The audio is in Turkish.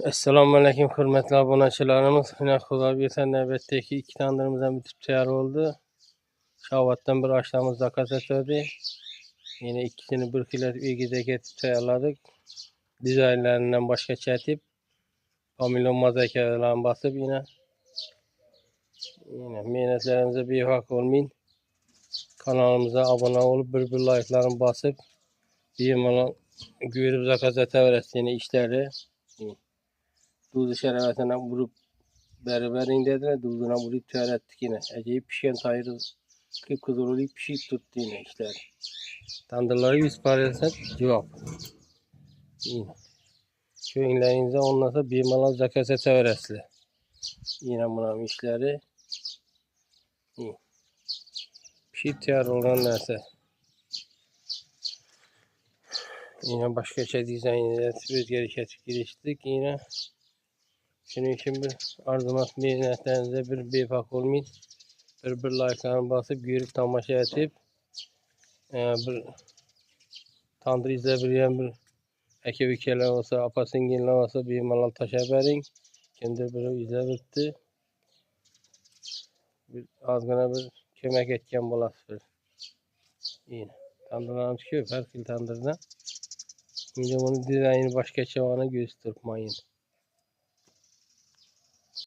Esselamu Aleyküm hürmetli aboneçilerimiz. Yine Xuda bir növbətdəki 2 tandırımızdan bitip təyar oldu. Şavatdan bir aşağımız zakat etdi. Yine ikisini bir kilo ilgide getib təyarladık. Dizaynlarından başka çətib. Pamilon mazakalarını basıp yine mehnetlerimize bir hak olmayın. Kanalımıza abone olup bir like'larını basıp bir görüp zakat öğrettiğini işleri. Duzu şərəfətinə vurup beraberin dediler. Duzuna vurup təyar ettik yine. Acayip pişen tayırı kıpkızılıyıp pişik tuttu yine işleri. Tandırları 100 parası cevap. Yine. Köyünlerinize onlarsa bir malal zakasa tevresli. Yine buna işleri. Yine. Pişik təyar olan neyse. Yine başka şey dizaynı özgeri giriştik yine. Şunun için bir arzumat mehnetlerinize bir bak olmayın. Bir like'larını basıp görüp tamaşa edip bir tandır izleyebilen bir ekibikeler olsa, apasınginler olsa bir malal taşa verin. Kendi bir izleyebildi. Bir azgına bir kömek etken bulasır. Yine. Tandırlarını çıkıyor, her fil tandırda. Şimdi bunu dizaynı başka çavana göz tutmayın.